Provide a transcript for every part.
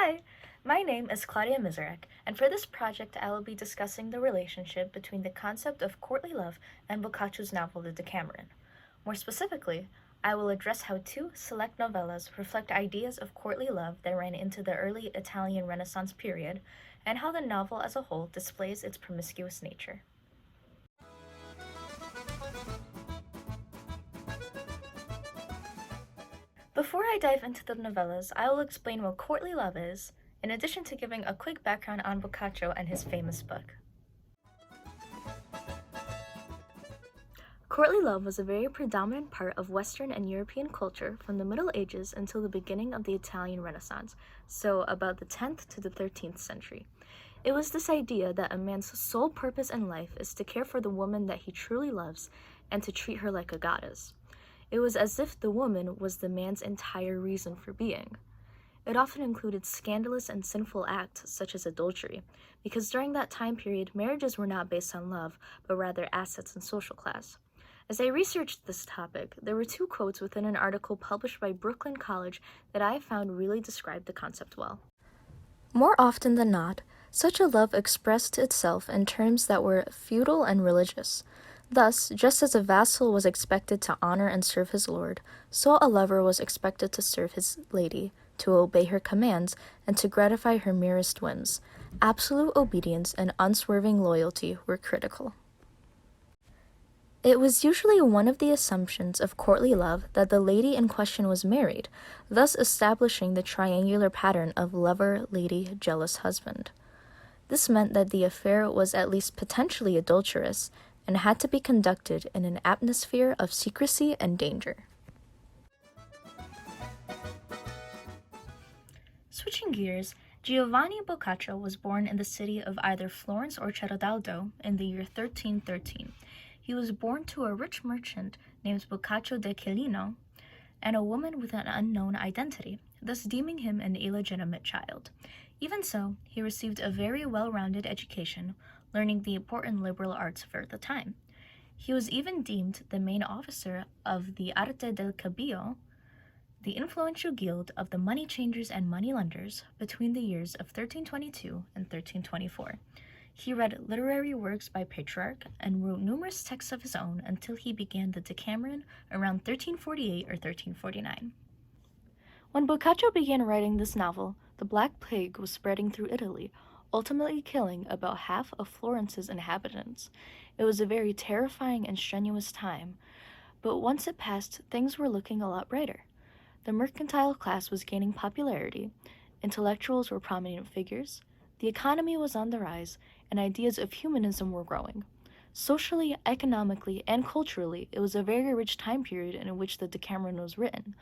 Hi, my name is Claudia Mizarek, and for this project I will be discussing the relationship between the concept of courtly love and Boccaccio's novel The Decameron. More specifically, I will address how two select novellas reflect ideas of courtly love that ran into the early Italian Renaissance period, and how the novel as a whole displays its promiscuous nature. Before I dive into the novellas, I will explain what courtly love is, in addition to giving a quick background on Boccaccio and his famous book. Courtly love was a very predominant part of Western and European culture from the Middle Ages until the beginning of the Italian Renaissance, so about the 10th to the 13th century. It was this idea that a man's sole purpose in life is to care for the woman that he truly loves and to treat her like a goddess. It was as if the woman was the man's entire reason for being. It often included scandalous and sinful acts such as adultery, because during that time period, marriages were not based on love, but rather assets and social class. As I researched this topic, there were two quotes within an article published by Brooklyn College that I found really described the concept well. More often than not, such a love expressed itself in terms that were feudal and religious. Thus, just as a vassal was expected to honor and serve his lord, so a lover was expected to serve his lady, to obey her commands, and to gratify her merest whims. Absolute obedience and unswerving loyalty were critical. It was usually one of the assumptions of courtly love that the lady in question was married, thus establishing the triangular pattern of lover, lady, jealous husband. This meant that the affair was at least potentially adulterous and had to be conducted in an atmosphere of secrecy and danger. Switching gears, Giovanni Boccaccio was born in the city of either Florence or Ceradaldo in the year 1313. He was born to a rich merchant named Boccaccio de Chilino and a woman with an unknown identity, thus deeming him an illegitimate child. Even so, he received a very well-rounded education, learning the important liberal arts for the time. He was even deemed the main officer of the Arte del Cambio, the influential guild of the money changers and money lenders between the years of 1322 and 1324. He read literary works by Petrarch and wrote numerous texts of his own until he began the Decameron around 1348 or 1349. When Boccaccio began writing this novel, the Black Plague was spreading through Italy, ultimately killing about half of Florence's inhabitants. It was a very terrifying and strenuous time, but once it passed, things were looking a lot brighter. The mercantile class was gaining popularity, intellectuals were prominent figures, the economy was on the rise, and ideas of humanism were growing. Socially, economically, and culturally, it was a very rich time period in which the Decameron was written,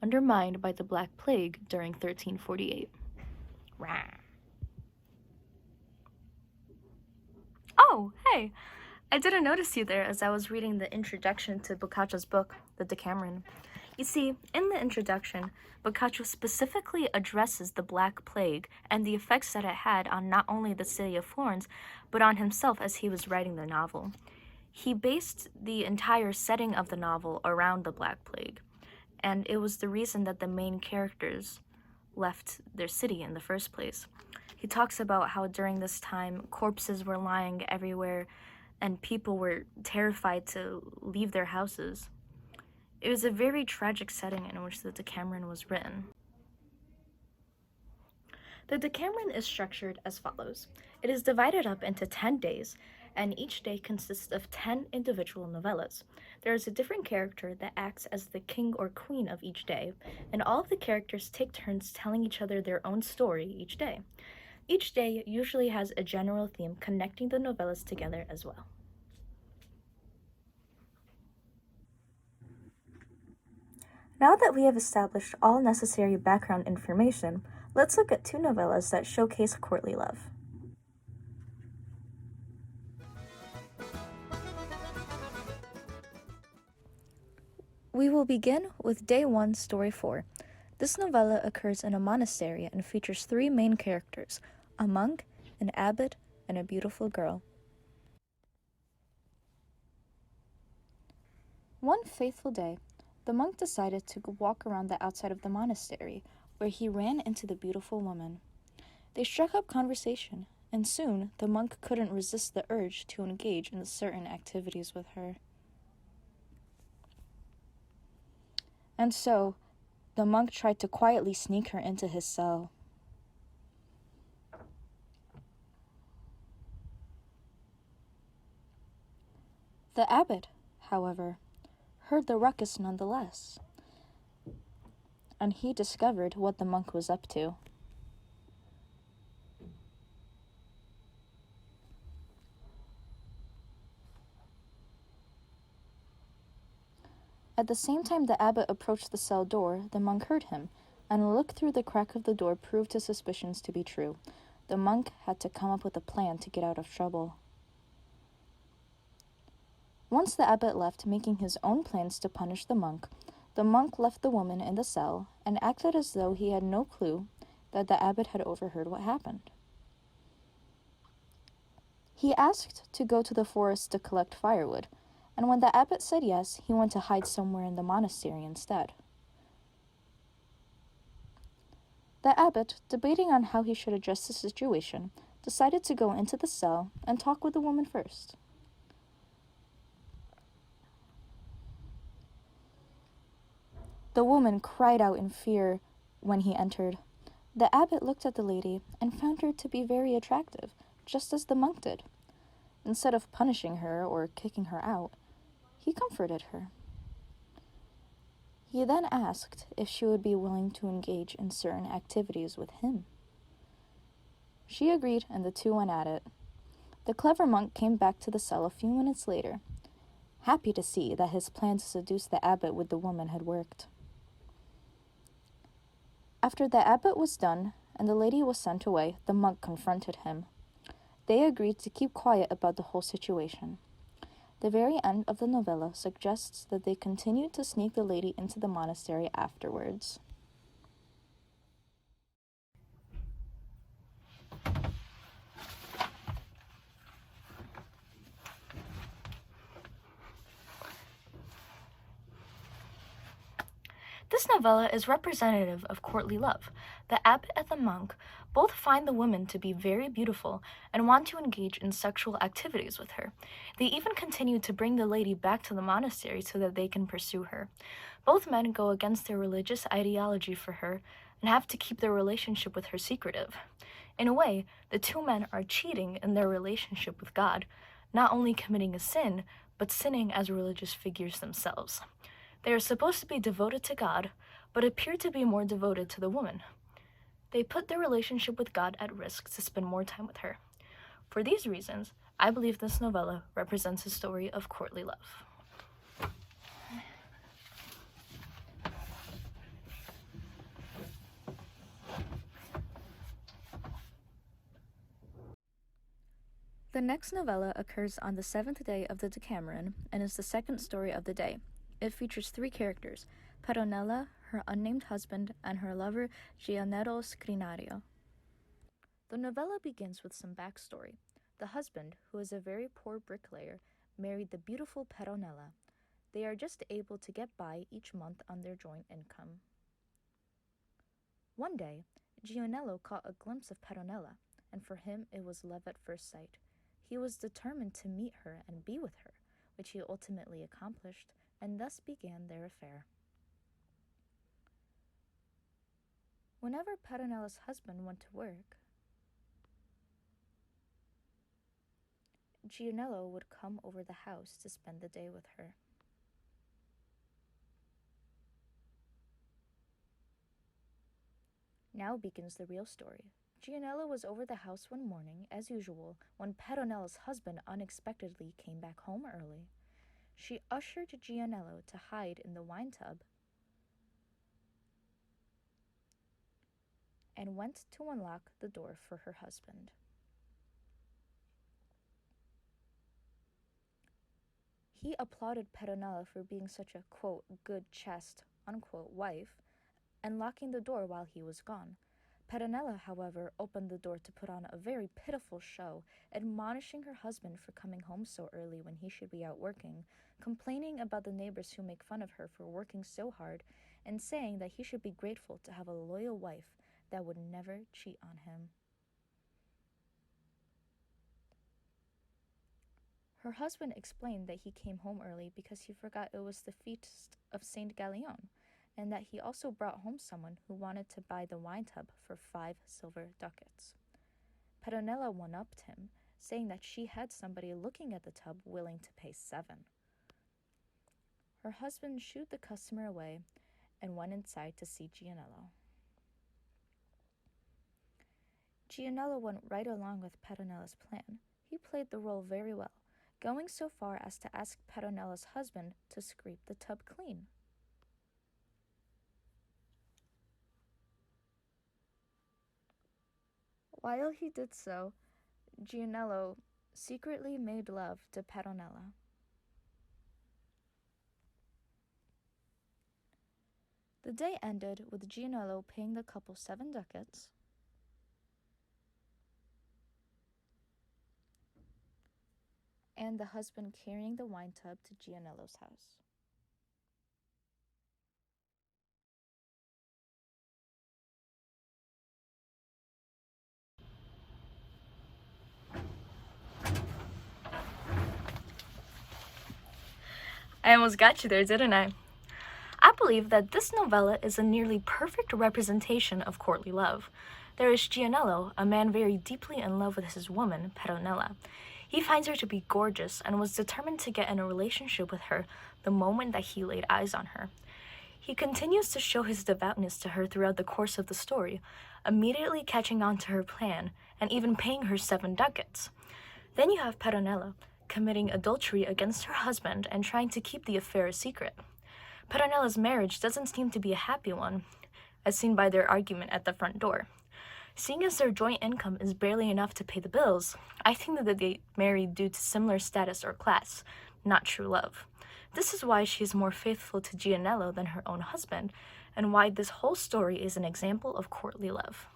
undermined by the Black Plague during 1348. Rah. Oh, hey! I didn't notice you there as I was reading the introduction to Boccaccio's book, The Decameron. You see, in the introduction, Boccaccio specifically addresses the Black Plague and the effects that it had on not only the city of Florence, but on himself as he was writing the novel. He based the entire setting of the novel around the Black Plague, and it was the reason that the main characters left their city in the first place. He talks about how during this time, corpses were lying everywhere, and people were terrified to leave their houses. It was a very tragic setting in which the Decameron was written. The Decameron is structured as follows. It is divided up into 10 days, and each day consists of 10 individual novellas. There is a different character that acts as the king or queen of each day, and all of the characters take turns telling each other their own story each day. Each day usually has a general theme connecting the novellas together as well. Now that we have established all necessary background information, let's look at two novellas that showcase courtly love. We will begin with Day 1, Story 4. This novella occurs in a monastery and features three main characters, a monk, an abbot, and a beautiful girl. One faithful day, the monk decided to walk around the outside of the monastery, where he ran into the beautiful woman. They struck up conversation, and soon the monk couldn't resist the urge to engage in certain activities with her. And so, the monk tried to quietly sneak her into his cell. The abbot, however, heard the ruckus nonetheless, and he discovered what the monk was up to. At the same time the abbot approached the cell door, the monk heard him, and a look through the crack of the door proved his suspicions to be true. The monk had to come up with a plan to get out of trouble. Once the abbot left, making his own plans to punish the monk left the woman in the cell and acted as though he had no clue that the abbot had overheard what happened. He asked to go to the forest to collect firewood, and when the abbot said yes, he went to hide somewhere in the monastery instead. The abbot, debating on how he should address the situation, decided to go into the cell and talk with the woman first. The woman cried out in fear when he entered. The abbot looked at the lady and found her to be very attractive, just as the monk did. Instead of punishing her or kicking her out, he comforted her. He then asked if she would be willing to engage in certain activities with him. She agreed, and the two went at it. The clever monk came back to the cell a few minutes later, happy to see that his plan to seduce the abbot with the woman had worked. After the abbot was done and the lady was sent away, the monk confronted him. They agreed to keep quiet about the whole situation. The very end of the novella suggests that they continued to sneak the lady into the monastery afterwards. This novella is representative of courtly love. The abbot and the monk both find the woman to be very beautiful and want to engage in sexual activities with her. They even continue to bring the lady back to the monastery so that they can pursue her. Both men go against their religious ideology for her and have to keep their relationship with her secretive. In a way, the two men are cheating in their relationship with God, not only committing a sin, but sinning as religious figures themselves. They are supposed to be devoted to God, but appear to be more devoted to the woman. They put their relationship with God at risk to spend more time with her. For these reasons, I believe this novella represents a story of courtly love. The next novella occurs on the 7th day of the Decameron and is the second story of the day. It features three characters: Petronella, her unnamed husband, and her lover Gianetto Scrinario. The novella begins with some backstory. The husband, who is a very poor bricklayer, married the beautiful Petronella. They are just able to get by each month on their joint income. One day, Gianello caught a glimpse of Petronella, and for him it was love at first sight. He was determined to meet her and be with her, which he ultimately accomplished, and thus began their affair. Whenever Petronella's husband went to work, Gianello would come over the house to spend the day with her. Now begins the real story. Gianello was over the house one morning, as usual, when Petronella's husband unexpectedly came back home early. She ushered Gianello to hide in the wine tub and went to unlock the door for her husband. He applauded Petronella for being such a, quote, good chest, unquote, wife, and locking the door while he was gone. Petronella, however, opened the door to put on a very pitiful show, admonishing her husband for coming home so early when he should be out working, complaining about the neighbors who make fun of her for working so hard, and saying that he should be grateful to have a loyal wife that would never cheat on him. Her husband explained that he came home early because he forgot it was the feast of Saint Gallion, and that he also brought home someone who wanted to buy the wine tub for 5 silver ducats. Petronella one-upped him, saying that she had somebody looking at the tub willing to pay 7. Her husband shooed the customer away and went inside to see Gianello. Gianello went right along with Petronella's plan. He played the role very well, going so far as to ask Petronella's husband to scrape the tub clean. While he did so, Gianello secretly made love to Petronella. The day ended with Gianello paying the couple 7 ducats, and the husband carrying the wine tub to Gianello's house. I almost got you there, didn't I? I believe that this novella is a nearly perfect representation of courtly love. There is Gianello, a man very deeply in love with his woman, Petronella. He finds her to be gorgeous and was determined to get in a relationship with her the moment that he laid eyes on her. He continues to show his devoutness to her throughout the course of the story, immediately catching on to her plan and even paying her 7 ducats. Then you have Petronella committing adultery against her husband and trying to keep the affair a secret. Petronella's marriage doesn't seem to be a happy one, as seen by their argument at the front door. Seeing as their joint income is barely enough to pay the bills, I think that they married due to similar status or class, not true love. This is why she is more faithful to Gianello than her own husband, and why this whole story is an example of courtly love.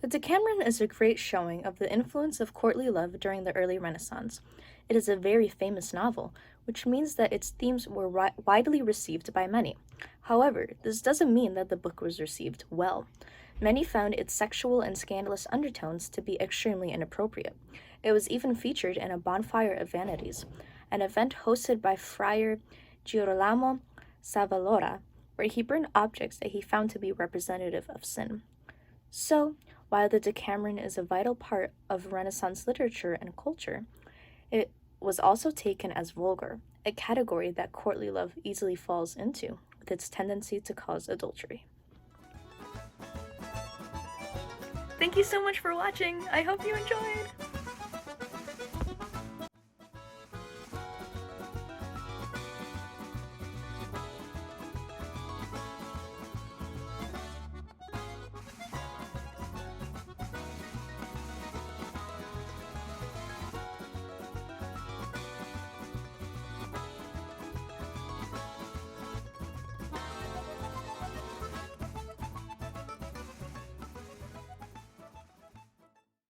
The Decameron is a great showing of the influence of courtly love during the early Renaissance. It is a very famous novel, which means that its themes were widely received by many. However, this doesn't mean that the book was received well. Many found its sexual and scandalous undertones to be extremely inappropriate. It was even featured in a bonfire of vanities, an event hosted by Friar Girolamo Savallora, where he burned objects that he found to be representative of sin. So, while the Decameron is a vital part of Renaissance literature and culture, it was also taken as vulgar, a category that courtly love easily falls into, with its tendency to cause adultery. Thank you so much for watching! I hope you enjoyed!